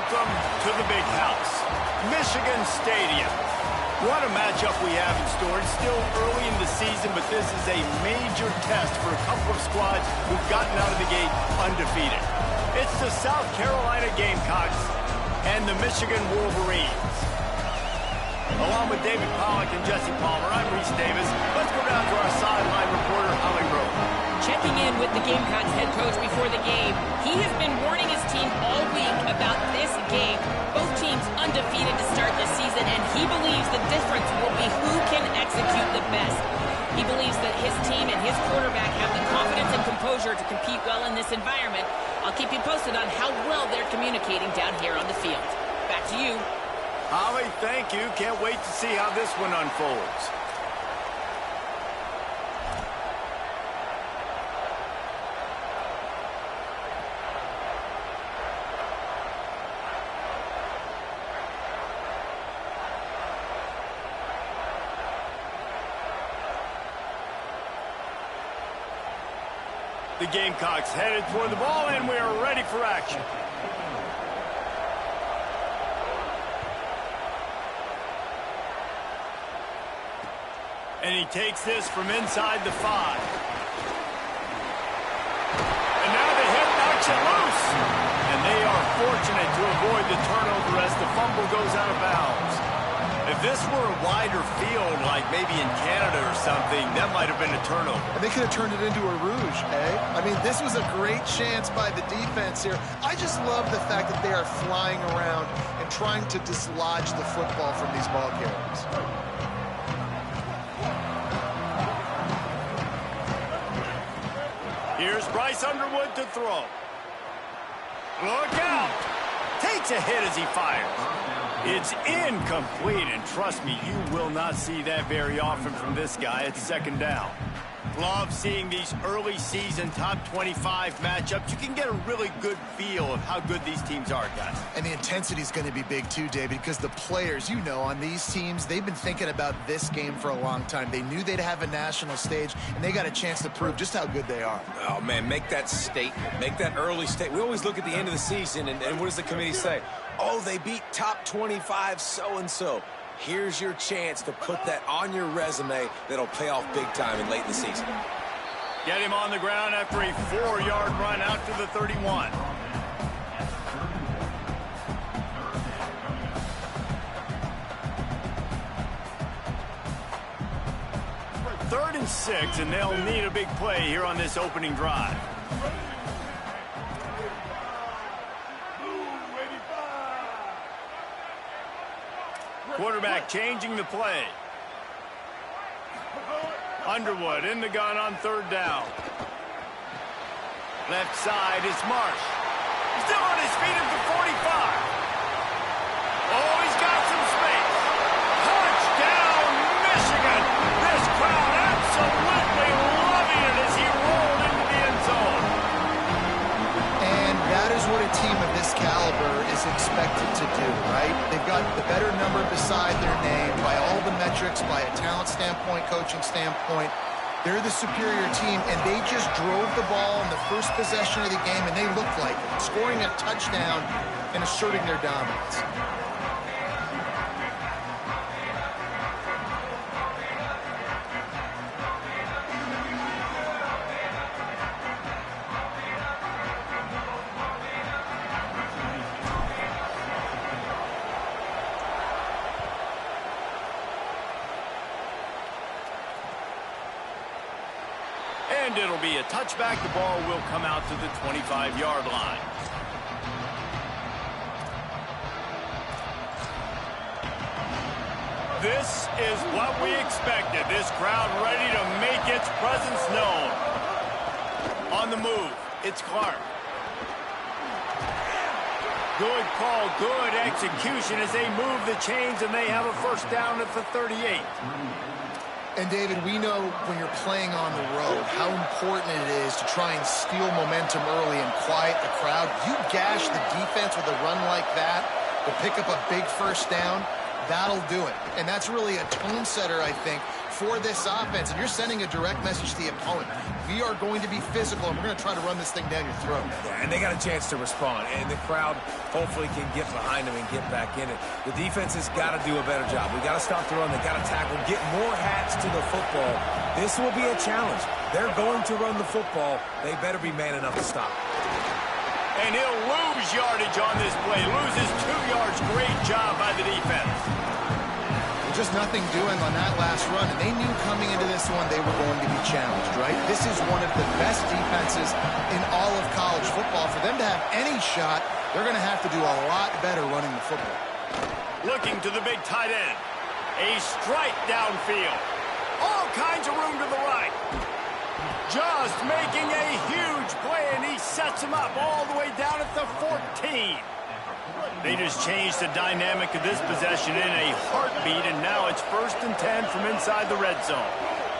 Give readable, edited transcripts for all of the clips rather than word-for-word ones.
Welcome to the big house, Michigan Stadium. What a matchup we have in store. It's still early in the season, but this is a major test for a couple of squads who've gotten out of the gate undefeated. It's the South Carolina Gamecocks and the Michigan Wolverines. Along with David Pollack and Jesse Palmer, I'm Reese Davis. Let's go down to our sideline reporter, Holly Rowe. Checking in with the Gamecocks head coach before the game, he has been warning his team all week about this game. Both teams undefeated to start this season, and he believes the difference will be who can execute the best. He believes that his team and his quarterback have the confidence and composure to compete well in this environment. I'll keep you posted on how well they're communicating down here on the field. Back to you. Holly, thank you. Can't wait to see how this one unfolds. The Gamecocks headed toward the ball, and we are ready for action. And he takes this from inside the 5. And now the hit knocks it loose. And they are fortunate to avoid the turnover as the fumble goes out of bounds. If this were a wider field, like maybe in Canada or something, that might have been a turnover. And they could have turned it into a rouge, eh? I mean, this was a great chance by the defense here. I just love the fact that they are flying around and trying to dislodge the football from these ball carriers. Here's Bryce Underwood to throw. Look out! Takes a hit as he fires. It's incomplete, and trust me, you will not see that very often from this guy. It's second down. Love seeing these early season top 25 matchups. You can get a really good feel of how good these teams are, guys. And the intensity is going to be big too, David, because the players, you know, on these teams, they've been thinking about this game for a long time. They knew they'd have a national stage, and they got a chance to prove just how good they are. Oh, man, make that statement. Make that early statement. We always look at the end of the season, and what does the committee say? Oh, they beat top 25 so-and-so. Here's your chance to put that on your resume that'll pay off big time and late in the season. Get him on the ground after a 4-yard run out to the 31. Third and 6, and they'll need a big play here on this opening drive. Quarterback changing the play. Underwood in the gun on third down. Left side is Marsh. Still on his feet at the 45. Oh, he's got some space. Touchdown, Michigan. This crowd absolutely loving it as he rolled into the end zone. And that is what a team of this caliber is expected to do, right? They've got the better number beside their name by all the metrics, by a talent standpoint, coaching standpoint. They're the superior team, and they just drove the ball in the first possession of the game, and they looked like it, scoring a touchdown and asserting their dominance. And it'll be a touchback. The ball will come out to the 25-yard line. This is what we expected. This crowd ready to make its presence known. On the move, it's Clark. Good call, good execution as they move the chains, and they have a first down at the 38. And, David, we know when you're playing on the road how important it is to try and steal momentum early and quiet the crowd. You gash the defense with a run like that to pick up a big first down. that'll do it. And that's really a tone setter, I think, for this offense. And you're sending a direct message to the opponent. We are going to be physical, and we're going to try to run this thing down your throat. Yeah, and they got a chance to respond, and the crowd hopefully can get behind them and get back in it. The defense has got to do a better job. We got to stop the run. They got to tackle, get more hats to the football. This will be a challenge. They're going to run the football. They better be man enough to stop. And he'll lose yardage on this play. Loses 2 yards. Great job by the defense. Just nothing doing on that last run, and they knew coming into this one they were going to be challenged, right? This is one of the best defenses in all of college football. For them to have any shot, they're going to have to do a lot better running the football. Looking to the big tight end. A strike downfield. All kinds of room to the right. Just making a huge play, and he sets him up all the way down at the 14. They just changed the dynamic of this possession in a heartbeat, and now it's 1st and 10 from inside the red zone.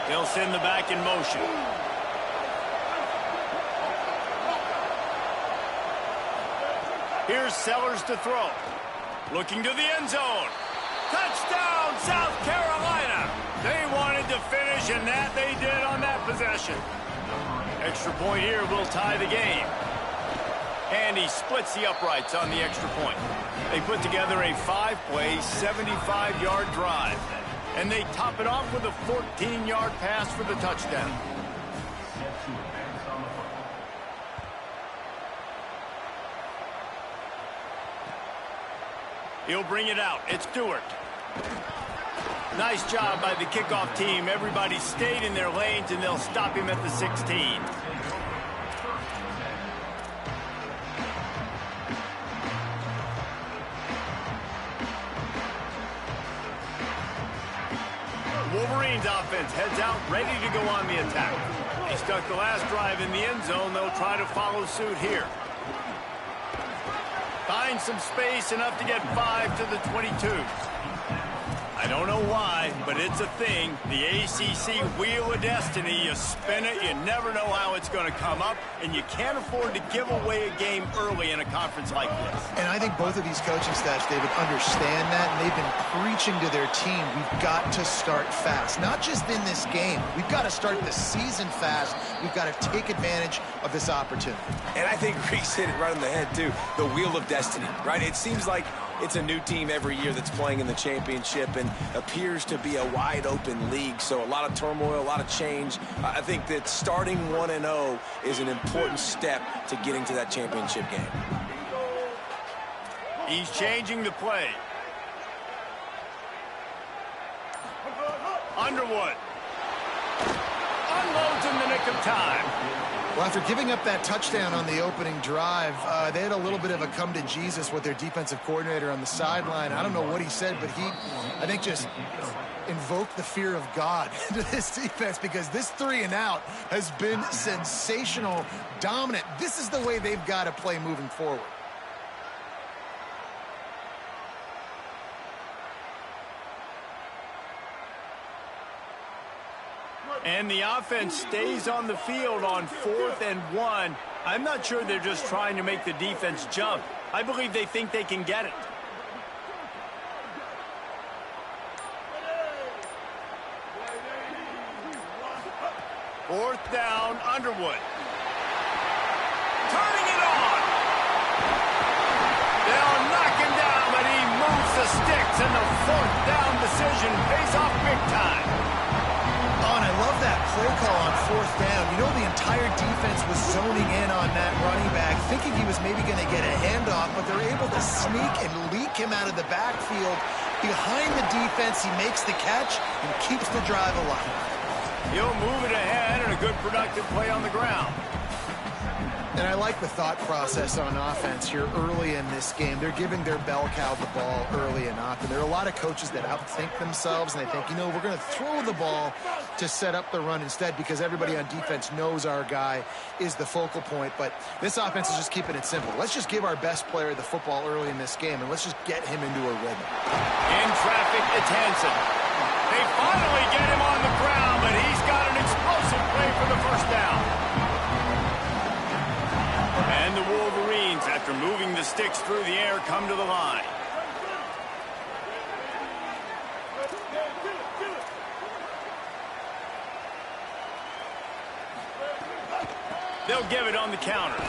They'll send the back in motion. Here's Sellers to throw. Looking to the end zone. Touchdown, South Carolina. They wanted to finish, and that they did on that possession. Extra point here will tie the game. And he splits the uprights on the extra point. They put together a 5-play, 75-yard drive. And they top it off with a 14-yard pass for the touchdown. He'll bring it out. It's Stewart. Nice job by the kickoff team. Everybody stayed in their lanes, and they'll stop him at the 16. Wolverines offense heads out, ready to go on the attack. They stuck the last drive in the end zone. They'll try to follow suit here. Find some space, enough to get 5 to the 22. I don't know why, but it's a thing. The ACC Wheel of Destiny, you spin it, you never know how it's going to come up, and you can't afford to give away a game early in a conference like this. And I think both of these coaching staffs, David, understand that, and they've been preaching to their team, we've got to start fast. Not just in this game. We've got to start the season fast. We've got to take advantage of this opportunity. And I think Reese hit it right on the head, too. The Wheel of Destiny, right? It seems like it's a new team every year that's playing in the championship and appears to be a wide-open league. So a lot of turmoil, a lot of change. I think that starting 1-0 is an important step to getting to that championship game. He's changing the play. Underwood. Unloads in the nick of time. Well, after giving up that touchdown on the opening drive, they had a little bit of a come to Jesus with their defensive coordinator on the sideline. I don't know what he said, but he, I think, just invoked the fear of God into this defense, because this 3-and-out has been sensational, dominant. This is the way they've got to play moving forward. And the offense stays on the field on 4th and 1. I'm not sure they're just trying to make the defense jump. I believe they think they can get it. Fourth down, Underwood. Turning it on. They'll knock him down, but he moves the sticks, and the 4th down decision pays off big time. I love that play call on 4th down. You know, the entire defense was zoning in on that running back, thinking he was maybe going to get a handoff, but they're able to sneak and leak him out of the backfield. Behind the defense, he makes the catch and keeps the drive alive. He'll move it ahead, and a good productive play on the ground. And I like the thought process on offense here early in this game. They're giving their bell cow the ball early and often. There are a lot of coaches that outthink themselves, and they think, you know, we're going to throw the ball to set up the run instead, because everybody on defense knows our guy is the focal point. But this offense is just keeping it simple. Let's just give our best player the football early in this game, and let's just get him into a rhythm. In traffic, it's Hansen. They finally get him on the ground, but he's got an explosive play for the first down. And the Wolverines, after moving the sticks through the air, come to the line. They'll give it on the counter.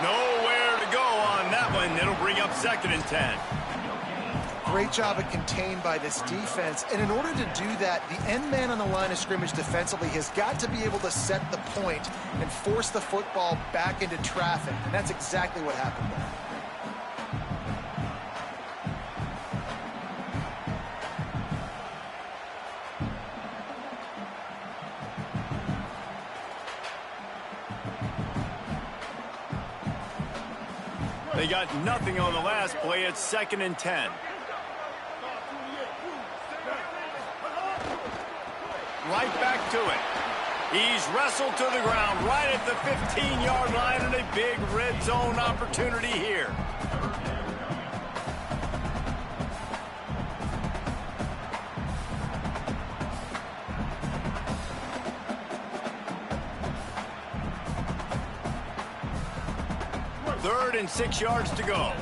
Nowhere to go on that one. It'll bring up 2nd and 10. Great job of contained by this defense. And in order to do that, the end man on the line of scrimmage defensively has got to be able to set the point and force the football back into traffic. And that's exactly what happened there. They got nothing on the last play. It's 2nd and 10. Right back to it. He's wrestled to the ground right at the 15-yard line, and a big red zone opportunity here. Third and 6 yards to go.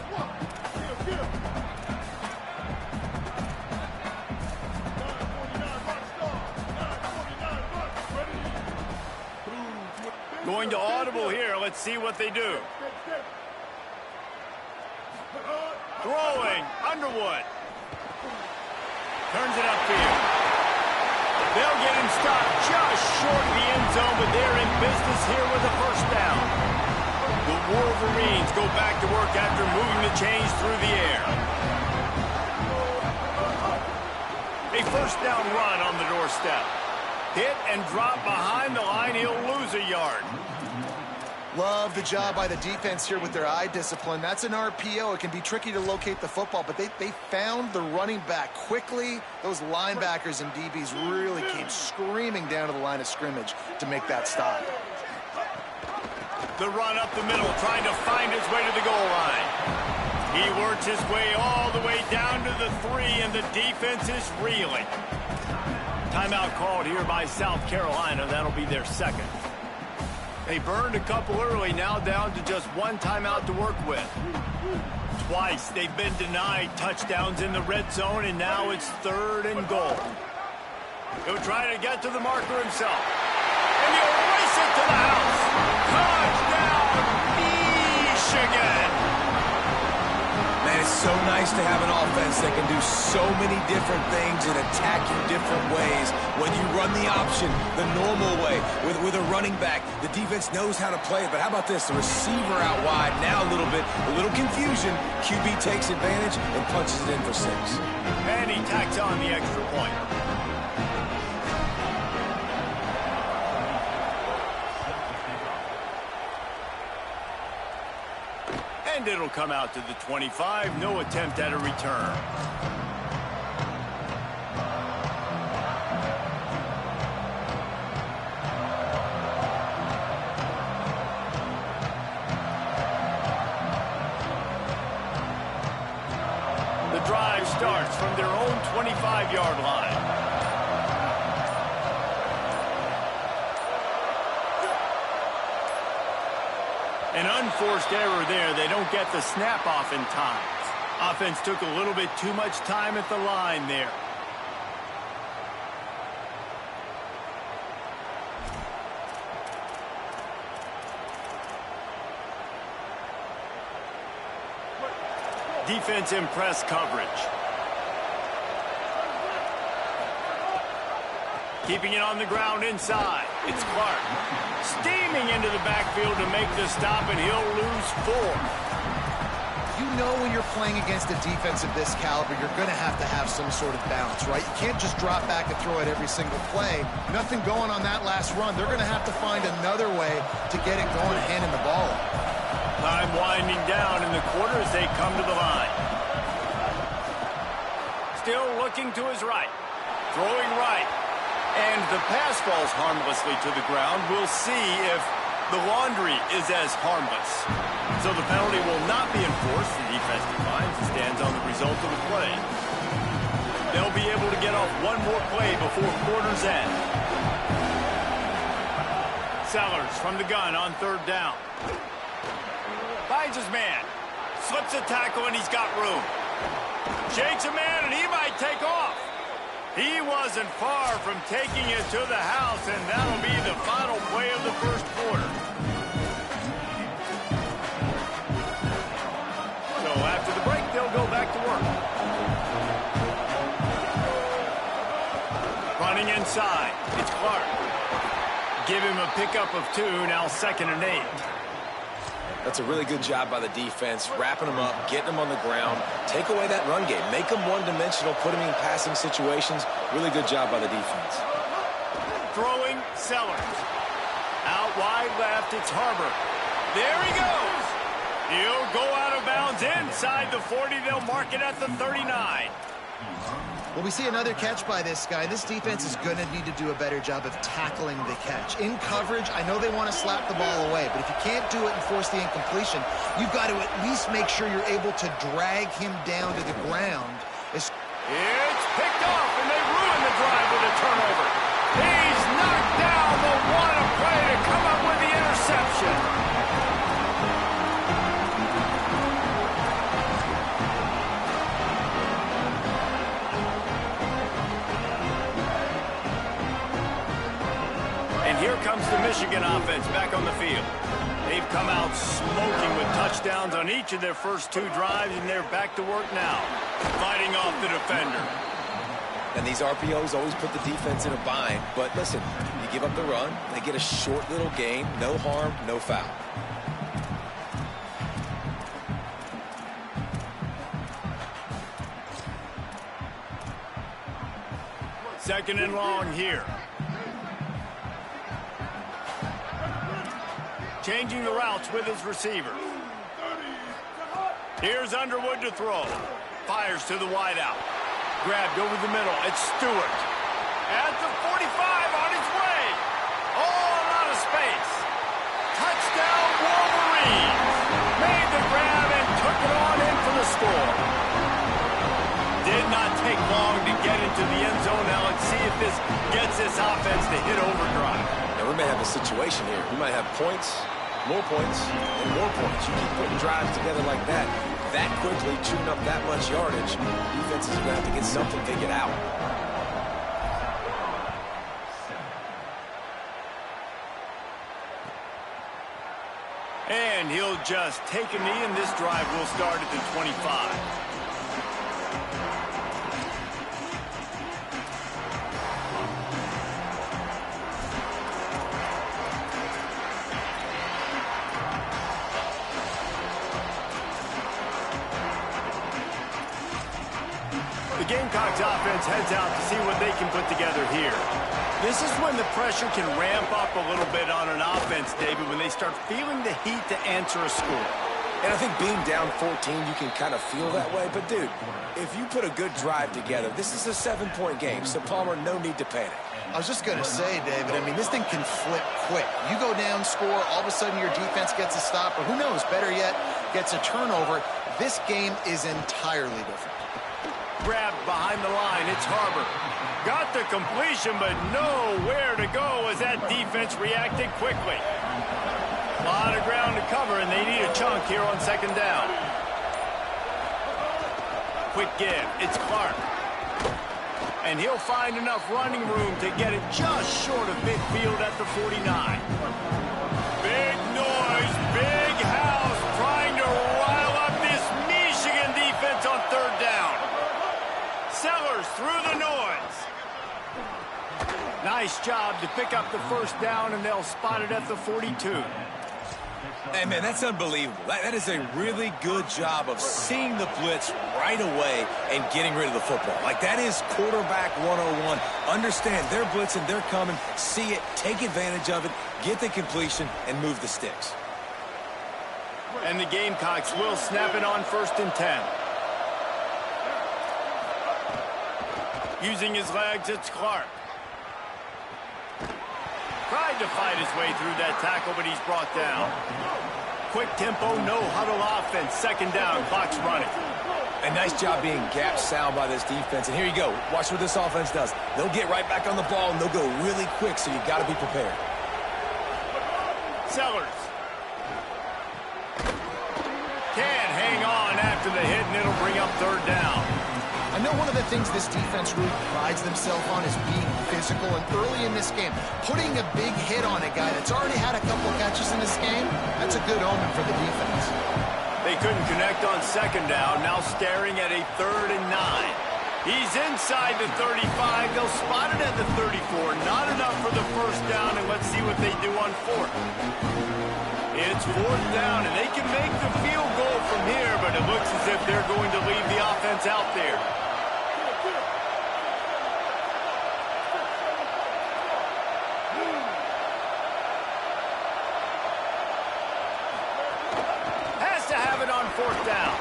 Going to audible here. Let's see what they do. Throwing. Underwood. Turns it upfield. They'll get him stopped just short of the end zone, but they're in business here with a first down. The Wolverines go back to work after moving the chains through the air. A first down run on the doorstep. Hit and drop behind the line. He'll lose a yard. Love the job by the defense here with their eye discipline. That's an RPO. It can be tricky to locate the football, but they found the running back quickly. Those linebackers and DBs really came screaming down to the line of scrimmage to make that stop. The run up the middle, trying to find his way to the goal line. He works his way all the way down to the 3, and the defense is reeling. Timeout called here by South Carolina. That'll be their 2nd. They burned a couple early, now down to just 1 timeout to work with. Twice they've been denied touchdowns in the red zone, and now it's 3rd and goal. He'll try to get to the marker himself. And he'll race it to the house. Touchdown, Michigan! Man, it's so nice to have an offense that can do so many different things and attack you different ways. When you run the option the normal way with a running back, the defense knows how to play it. But how about this? The receiver out wide, now a little confusion. QB takes advantage and punches it in for 6. And he tacks on the extra point. And it'll come out to the 25. No attempt at a return. The drive starts from their own 25-yard line. An unforced error there. They don't get the snap off in time. Offense took a little bit too much time at the line there. Defense in press coverage. Keeping it on the ground inside. It's Clark. Steaming into the backfield to make the stop, and he'll lose 4. You know when you're playing against a defense of this caliber, you're going to have some sort of balance, right? You can't just drop back and throw it every single play. Nothing going on that last run. They're going to have to find another way to get it going and handing the ball up. Time winding down in the quarter as they come to the line. Still looking to his right. Throwing right. And the pass falls harmlessly to the ground. We'll see if the laundry is as harmless. So the penalty will not be enforced. The defense declines and stands on the result of the play. They'll be able to get off one more play before quarter's end. Sellers from the gun on 3rd down. Finds his man. Slips a tackle, and he's got room. Shakes a man, and he might take off. He wasn't far from taking it to the house, and that'll be the final play of the first quarter. So after the break, they'll go back to work. Running inside, it's Clark. Give him a pickup of 2, now 2nd and 8. That's a really good job by the defense, wrapping them up, getting them on the ground. Take away that run game. Make them one-dimensional, put them in passing situations. Really good job by the defense. Throwing, Sellers. Out wide left, it's Harbor. There he goes. He'll go out of bounds inside the 40. They'll mark it at the 39. Well, we see another catch by this guy. This defense is going to need to do a better job of tackling the catch. In coverage, I know they want to slap the ball away, but if you can't do it and force the incompletion, you've got to at least make sure you're able to drag him down to the ground. It's picked off, and they ruin the drive with a turnover. He's knocked down the one play to come up with the interception. Here comes the Michigan offense back on the field. They've come out smoking with touchdowns on each of their first 2 drives, and they're back to work now, fighting off the defender. And these RPOs always put the defense in a bind. But listen, you give up the run, they get a short little gain, no harm, no foul. Second and long here. Changing the routes with his receiver. Here's Underwood to throw. Fires to the wideout. Grabbed over the middle. It's Stewart. At the 45 on his way. All out of space. Touchdown Wolverines. Made the grab and took it on in for the score. Did not take long to get into the end zone. Now let's see if this gets this offense to hit overdrive. Now we may have a situation here. We might have points, more points, and more points. You keep putting drives together like that quickly, chewing up that much yardage, defenses are going to have to get something to get out. And he'll just take a knee, and this drive will start at the 25. The Gamecocks offense heads out to see what they can put together here. This is when the pressure can ramp up a little bit on an offense, David, when they start feeling the heat to answer a score. And I think being down 14, you can kind of feel that way. But, dude, if you put a good drive together, this is a 7-point game, so, Palmer, no need to panic. I was just going to say, David, I mean, this thing can flip quick. You go down, score, all of a sudden your defense gets a stop, or who knows, better yet, gets a turnover. This game is entirely different. Grabbed behind the line, it's Harbor. Got the completion, but nowhere to go as that defense reacted quickly. A lot of ground to cover, and they need a chunk here on 2nd down. Quick give, it's Clark. And he'll find enough running room to get it just short of midfield at the 49. Big noise, big house, trying to rile up this Michigan defense on 3rd down. Sellers through the noise. Nice job to pick up the 1st down, and they'll spot it at the 42. Hey, man, that's unbelievable. That is a really good job of seeing the blitz right away and getting rid of the football. Like, that is quarterback 101. Understand they're blitzing, they're coming, see it, take advantage of it, get the completion, and move the sticks. And the Gamecocks will snap it on 1st and 10. Using his legs, it's Clark. Tried to fight his way through that tackle, but he's brought down. Quick tempo, no huddle offense. 2nd down, clock's running. A nice job being gap sound by this defense. And here you go. Watch what this offense does. They'll get right back on the ball, and they'll go really quick, so you got to be prepared. Sellers. Can't hang on after the hit, and it'll bring up 3rd down. I know one of the things this defense really prides themselves on is being physical, and early in this game, putting a big hit on a guy that's already had a couple catches in this game, that's a good omen for the defense. They couldn't connect on second down, now staring at a 3rd and 9. He's inside the 35. They'll spot it at the 34. Not enough for the first down, and let's see what they do on 4th. It's 4th down, and they can make the field goal from here, but it looks as if they're going to leave the offense out there. Has to have it on 4th down.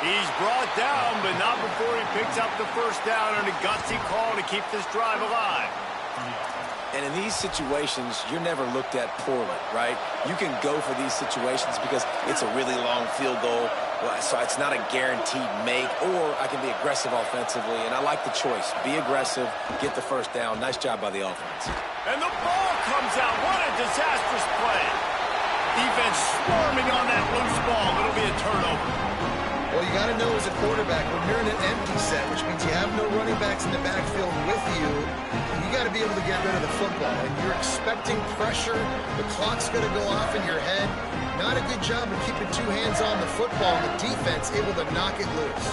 He's brought down, but not before he picks up the first down on a gutsy call to keep this drive alive. And in these situations, you're never looked at poorly, right? You can go for these situations because it's a really long field goal, so it's not a guaranteed make, or I can be aggressive offensively, and I like the choice. Be aggressive, get the first down. Nice job by the offense. And the ball comes out. What a disastrous play. Defense swarming on that loose ball. It'll be a turnover. Well, you got to know as a quarterback, when you're in an empty set, which means you have no running backs in the backfield with you, you got to be able to get rid of the football. And you're expecting pressure. The clock's going to go off in your head. Not a good job of keeping 2 hands on the football, and the defense able to knock it loose.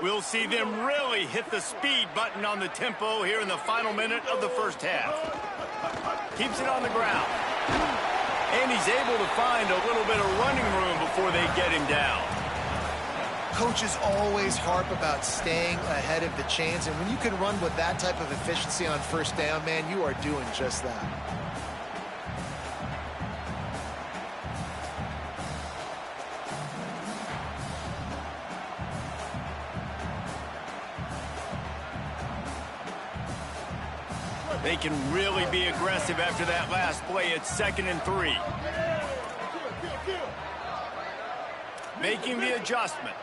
We'll see them really hit the speed button on the tempo here in the final minute of the first half. Keeps it on the ground. And he's able to find a little bit of running room before they get him down. Coaches always harp about staying ahead of the chains, and when you can run with that type of efficiency on first down, man, you are doing just that. They can really be aggressive after that last play. It's 2nd and 3. Making the adjustment.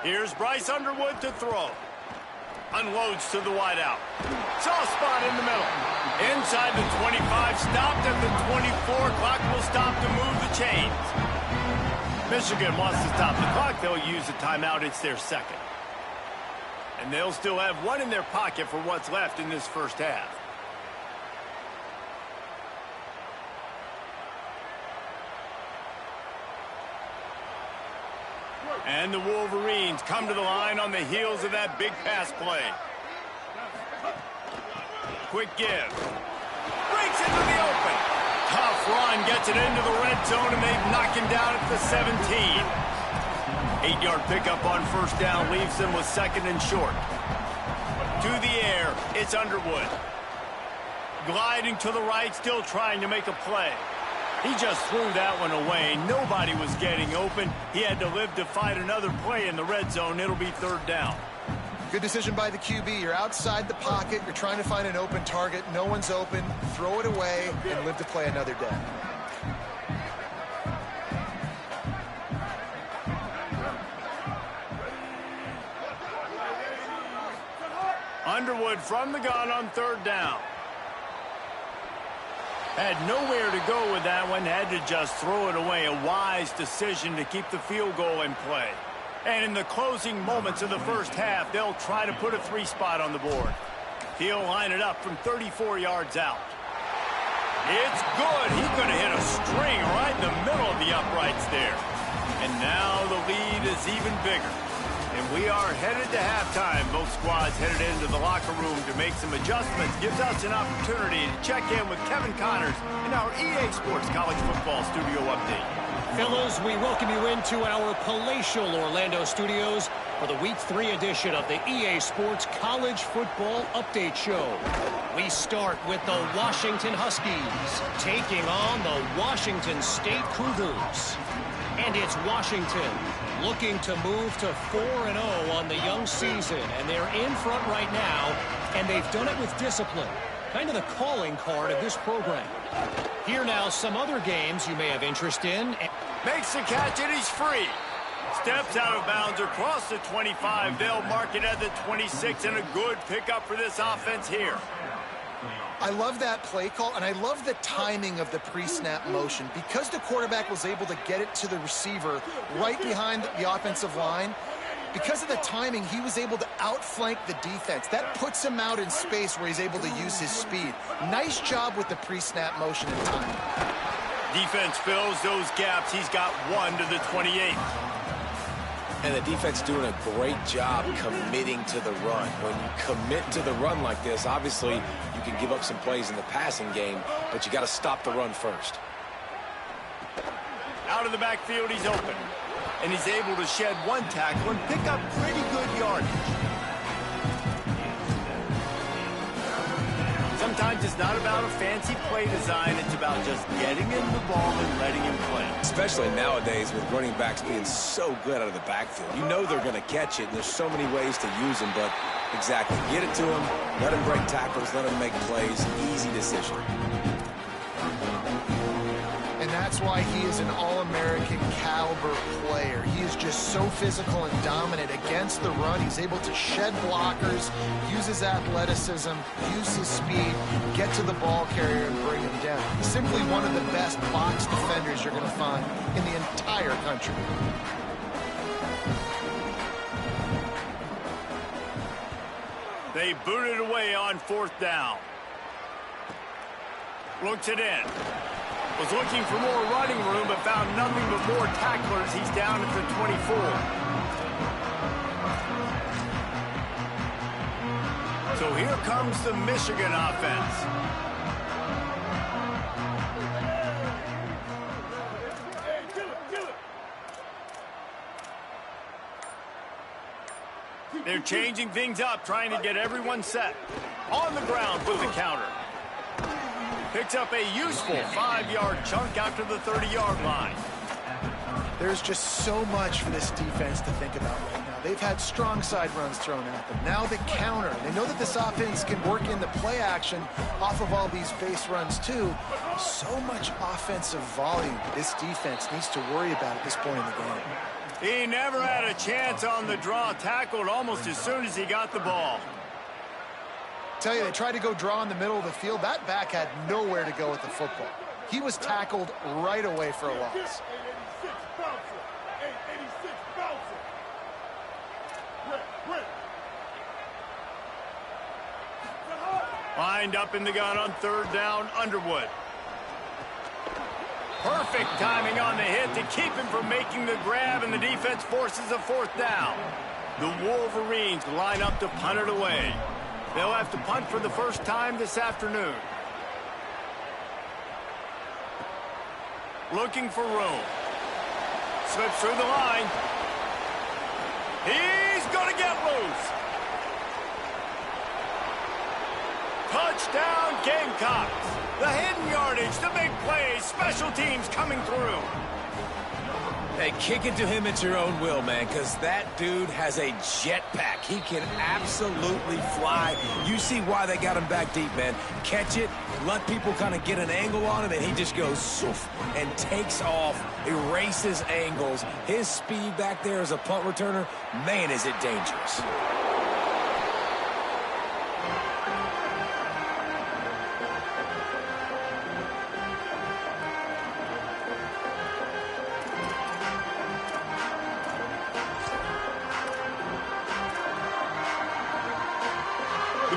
Here's Bryce Underwood to throw. Unloads to the wideout. Soft spot in the middle. Inside the 25. Stopped at the 24. Clock will stop to move the chains. Michigan wants to stop the clock. They'll use a timeout. It's their 2nd. And they'll still have 1 in their pocket for what's left in this first half. And the Wolverines come to the line on the heels of that big pass play. Quick give. Breaks into the open. Tough run, gets it into the red zone, and they've knocked him down at the 17. 8-yard pickup on first down leaves them with 2nd and short. To the air, it's Underwood. Gliding to the right, still trying to make a play. He just threw that one away. Nobody was getting open. He had to live to fight another play in the red zone. It'll be 3rd down. Good decision by the QB. You're outside the pocket. You're trying to find an open target. No one's open. Throw it away and live to play another day. Underwood from the gun on 3rd down. Had nowhere to go with that one. Had to just throw it away. A wise decision to keep the field goal in play. And in the closing moments of the first half, they'll try to put a 3 spot on the board. He'll line it up from 34 yards out. It's good. He could have hit a string right in the middle of the uprights there. And now the lead is even bigger. And we are headed to halftime. Both squads headed into the locker room to make some adjustments. Gives us an opportunity to check in with Kevin Connors in our EA Sports College Football Studio Update. Fellas, we welcome you into our palatial Orlando studios for the Week 3 edition of the EA Sports College Football Update Show. We start with the Washington Huskies taking on the Washington State Cougars. And it's Washington looking to move to 4-0 on the young season. And they're in front right now, and they've done it with discipline. Kind of the calling card of this program. Here now, some other games you may have interest in. Makes the catch, and he's free. Steps out of bounds across the 25. They'll mark it at the 26, and a good pickup for this offense here. I love that play call, and I love the timing of the pre-snap motion. Because the quarterback was able to get it to the receiver right behind the offensive line, because of the timing, he was able to outflank the defense. That puts him out in space where he's able to use his speed. Nice job with the pre-snap motion and timing. Defense fills those gaps. He's got 1 to the 28. And the defense doing a great job committing to the run. When you commit to the run like this, obviously you can give up some plays in the passing game, but you got to stop the run first. Out of the backfield, he's open. And he's able to shed 1 tackle and pick up pretty good yardage. Sometimes it's not about a fancy play design. It's about just getting him the ball and letting him play. Especially nowadays with running backs being so good out of the backfield. You know they're going to catch it, and there's so many ways to use them, but exactly. Get it to him, let him break tackles, let him make plays. Easy decision. And that's why he is an All-American caliber player. He is just so physical and dominant against the run. He's able to shed blockers, use his athleticism, use his speed, get to the ball carrier and bring him down. He's simply one of the best box defenders you're going to find in the entire country. They booted away on 4th down. Looks it in. Was looking for more running room, but found nothing but more tacklers. He's down at the 24. So here comes the Michigan offense. They're changing things up, trying to get everyone set. On the ground with the counter. Picks up a useful 5-yard chunk out to the 30-yard line. There's just so much for this defense to think about right now. They've had strong side runs thrown at them. Now the counter. They know that this offense can work in the play action off of all these base runs too. So much offensive volume this defense needs to worry about at this point in the game. He never had a chance on the draw. Tackled almost as soon as he got the ball. Tell you, they tried to go draw in the middle of the field. That back had nowhere to go with the football. He was tackled right away for a loss. Lined up in the gun on 3rd down, Underwood. Perfect timing on the hit to keep him from making the grab, and the defense forces a 4th down. The Wolverines line up to punt it away. They'll have to punt for the first time this afternoon. Looking for room. Slips through the line. He's going to get loose. Touchdown, Gamecocks. The hidden yardage, the big plays, special teams coming through. Hey, kick it to him at your own will, man, because that dude has a jetpack. He can absolutely fly. You see why they got him back deep, man. Catch it, let people kind of get an angle on him, and he just goes soof and takes off, erases angles. His speed back there as a punt returner, man, is it dangerous.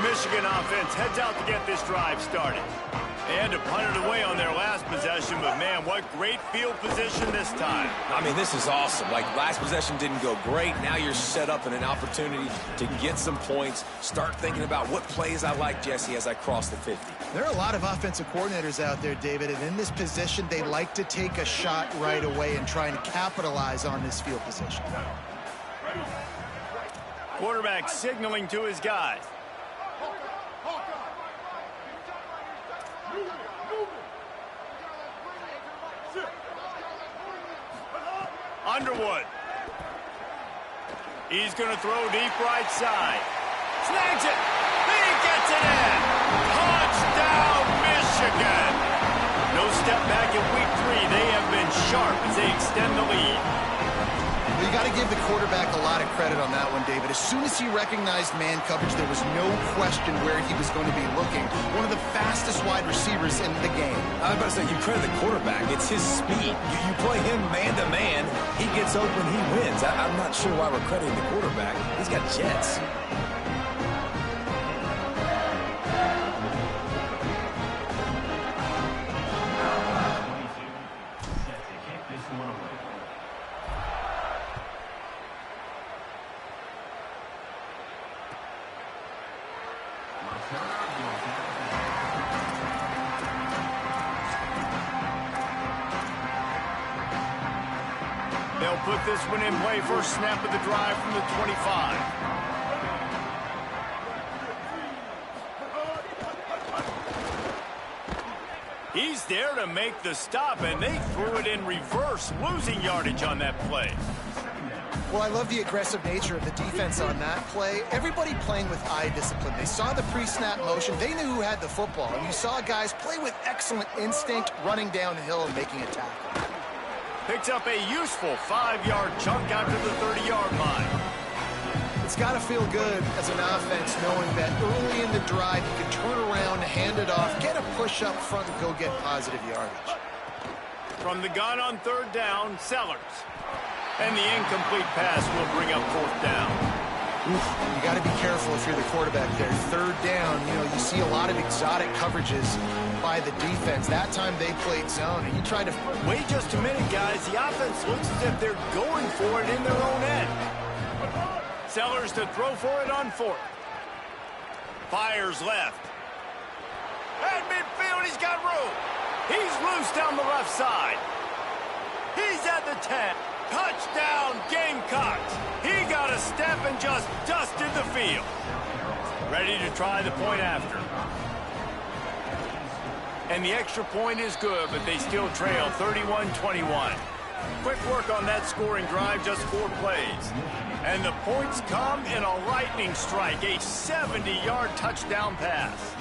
Michigan offense heads out to get this drive started. They had to punt it away on their last possession, but man, what great field position this time. I mean, this is awesome. Like, last possession didn't go great. Now you're set up in an opportunity to get some points. Start thinking about what plays I like, Jesse, as I cross the 50. There are a lot of offensive coordinators out there, David, and in this position, they like to take a shot right away and try and capitalize on this field position. Quarterback signaling to his guys. Underwood. He's going to throw deep right side. Snags it. He gets it in. Touchdown, Michigan. No step back in week 3. They have been sharp as they extend the lead. You got to give the quarterback a lot of credit on that one, David. As soon as he recognized man coverage, there was no question where he was going to be looking. One of the fastest wide receivers in the game. I was about to say, you credit the quarterback. It's his speed. You play him man-to-man, he gets open, he wins. I'm not sure why we're crediting the quarterback. He's got jets. They'll put this one in play first snap of the drive from the 25. He's there to make the stop, and they threw it in reverse, losing yardage on that play. Well, I love the aggressive nature of the defense on that play. Everybody playing with eye discipline. They saw the pre-snap motion. They knew who had the football. And you saw guys play with excellent instinct, running downhill and making a tackle. Picks up a useful 5-yard chunk out to the 30-yard line. It's got to feel good as an offense knowing that early in the drive you can turn around, hand it off, get a push up front, and go get positive yardage. From the gun on third down, Sellers. And the incomplete pass will bring up fourth down. You got to be careful if you're the quarterback there. Third down, you see a lot of exotic coverages by the defense. That time they played zone, and you tried to... Wait just a minute, guys. The offense looks as if they're going for it in their own end. Sellers to throw for it on fourth. Fires left. At midfield, he's got room. He's loose down the left side. He's at the 10. Touchdown, Gamecocks. He got a step and just dusted the field. Ready to try the point after. And the extra point is good, but they still trail 31-21. Quick work on that scoring drive, just 4 plays. And the points come in a lightning strike, a 70-yard touchdown pass.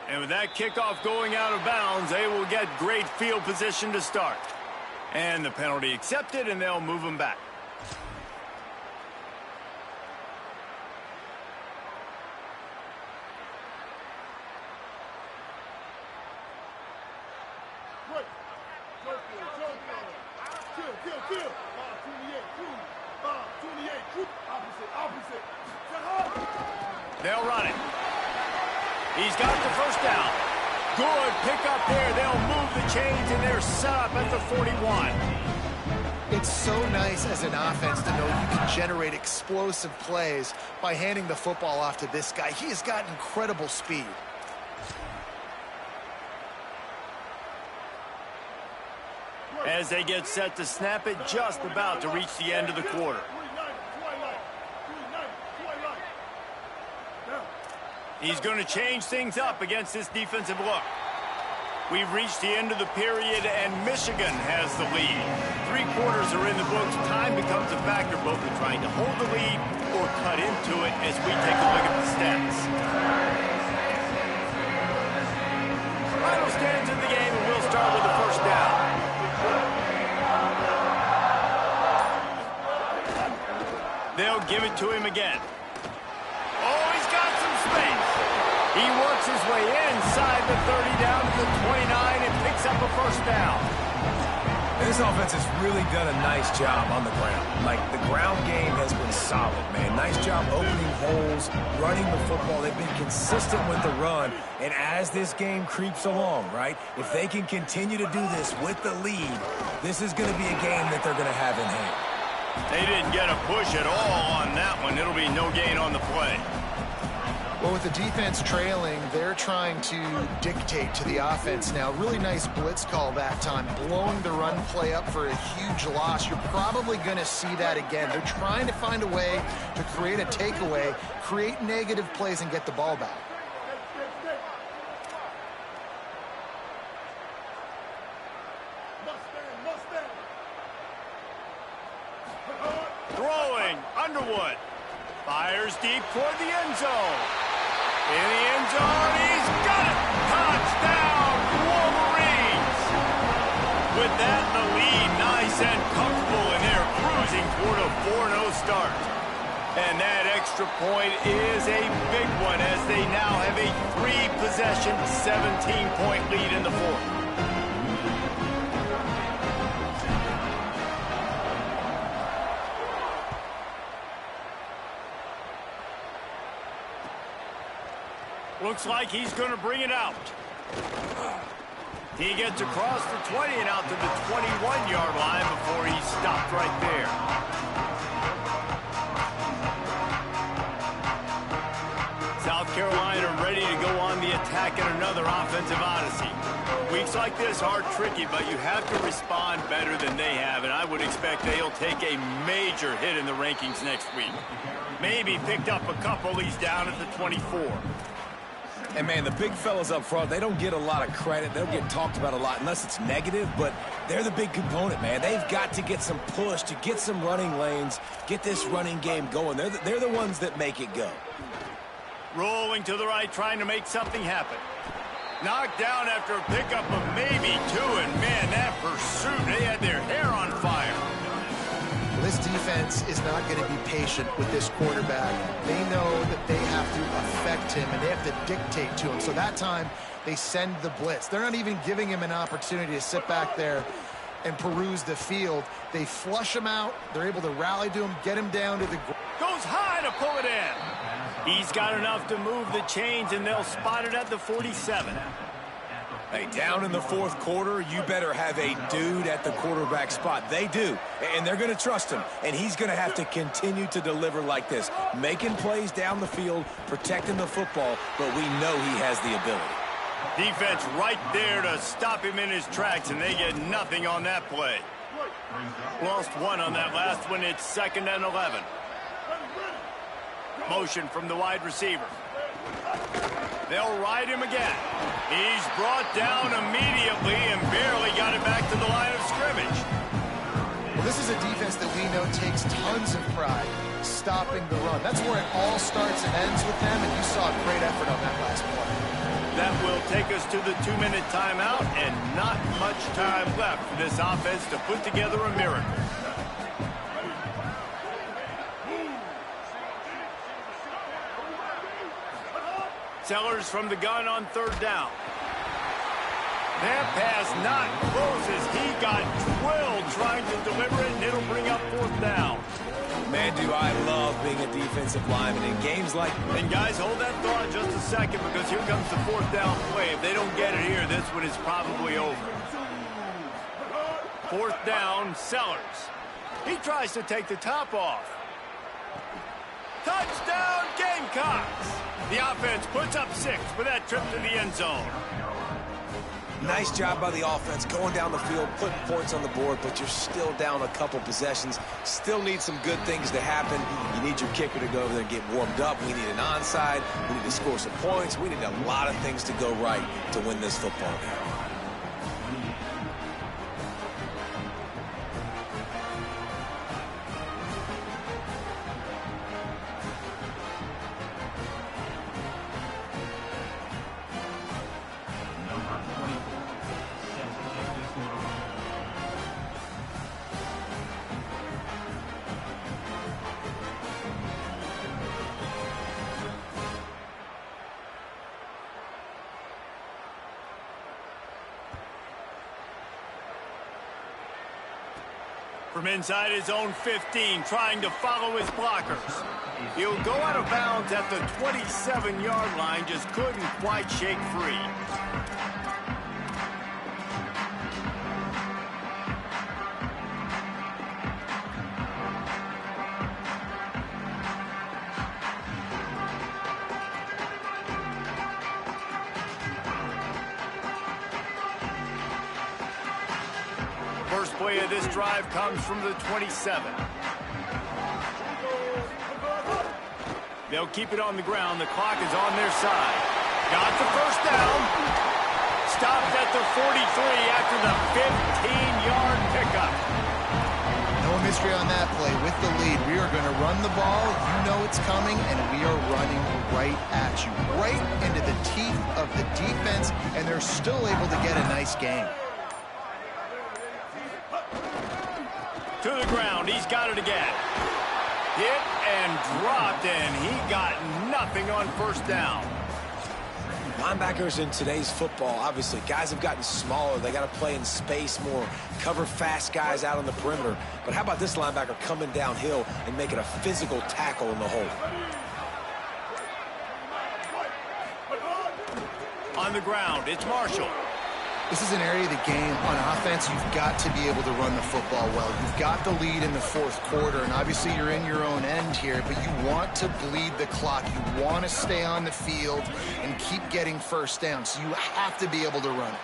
And with that kickoff going out of bounds, they will get great field position to start. And the penalty accepted, and they'll move them back. They'll run it. He's got the first down. Good pickup there. They'll move the chains, and they're set up at the 41. It's so nice as an offense to know you can generate explosive plays by handing the football off to this guy. He has got incredible speed. As they get set to snap it, just about to reach the end of the quarter. He's going to change things up against this defensive look. We've reached the end of the period, and Michigan has the lead. 3 quarters are in the books. Time becomes a factor, both in trying to hold the lead or cut into it as we take a look at the stats. Final stands in the game, and we'll start with the first down. They'll give it to him again. Oh, he's got some space. He works his way inside the 30 down to the 29 and picks up a first down. This offense has really done a nice job on the ground. Like, the ground game has been solid, man. Nice job opening holes, running the football. They've been consistent with the run. And as this game creeps along, right, if they can continue to do this with the lead, this is going to be a game that they're going to have in hand. They didn't get a push at all on that one. It'll be no gain on the play. Well, with the defense trailing, they're trying to dictate to the offense now. Really nice blitz call that time, blowing the run play up for a huge loss. You're probably going to see that again. They're trying to find a way to create a takeaway, create negative plays, and get the ball back. Throwing, Underwood. Fires deep toward the end zone. In the end zone, he's got it! Touchdown, Wolverines! With that, the lead nice and comfortable, and they're cruising toward a 4-0 start. And that extra point is a big one, as they now have a 3-possession, 17-point lead in the fourth. Looks like he's going to bring it out. He gets across the 20 and out to the 21-yard line before he's stopped right there. South Carolina ready to go on the attack in another offensive odyssey. Weeks like this are tricky, but you have to respond better than they have, and I would expect they'll take a major hit in the rankings next week. Maybe picked up a couple. He's down at the 24. And, man, the big fellas up front, they don't get a lot of credit. They don't get talked about a lot unless it's negative, but they're the big component, man. They've got to get some push, to get some running lanes, get this running game going. They're the ones that make it go. Rolling to the right, trying to make something happen. Knocked down after a pickup of maybe 2, and, man, that pursuit, they had their hair on fire. This defense is not going to be patient with this quarterback. They know that they have to affect him, and they have to dictate to him. So that time, they send the blitz. They're not even giving him an opportunity to sit back there and peruse the field. They flush him out. They're able to rally to him, get him down to the ground. Goes high to pull it in. He's got enough to move the chains, and they'll spot it at the 47. Hey, down in the fourth quarter, you better have a dude at the quarterback spot. They do, and they're going to trust him, and he's going to have to continue to deliver like this, making plays down the field, protecting the football, but we know he has the ability. Defense right there to stop him in his tracks, and they get nothing on that play. Lost one on that last one. It's 2nd and 11. Motion from the wide receiver. They'll ride him again. He's brought down immediately and barely got it back to the line of scrimmage. Well, this is a defense that we know takes tons of pride stopping the run. That's where it all starts and ends with them, and you saw a great effort on that last play. That will take us to the 2-minute timeout, and not much time left for this offense to put together a miracle. Sellers from the gun on 3rd down. That pass not close as he got drilled trying to deliver it, and it'll bring up 4th down. Man, do I love being a defensive lineman in games like... And guys, hold that thought just a second, because here comes the 4th down play. If they don't get it here, this one is probably over. 4th down, Sellers. He tries to take the top off. Touchdown, Gamecocks! The offense puts up 6 with that trip to the end zone. Nice job by the offense going down the field, putting points on the board, but you're still down a couple possessions. Still need some good things to happen. You need your kicker to go over there and get warmed up. We need an onside. We need to score some points. We need a lot of things to go right to win this football game. From inside his own 15, trying to follow his blockers. He'll go out of bounds at the 27-yard line, just couldn't quite shake free. First play of this drive comes from the 27. They'll keep it on the ground. The clock is on their side. Got the first down. Stopped at the 43 after the 15-yard pickup. No mystery on that play. With the lead, we are going to run the ball. You know it's coming, and we are running right at you. Right into the teeth of the defense, and they're still able to get a nice gain. To the ground. He's got it again. Hit and dropped, and he got nothing on first down. Linebackers in today's football, obviously, guys have gotten smaller. They got to play in space more, cover fast guys out on the perimeter. But how about this linebacker coming downhill and making a physical tackle in the hole? On the ground, it's Marshall. This is an area of the game on offense you've got to be able to run the football well. You've got the lead in the fourth quarter, and obviously you're in your own end here, but you want to bleed the clock. You want to stay on the field and keep getting first down, so you have to be able to run it.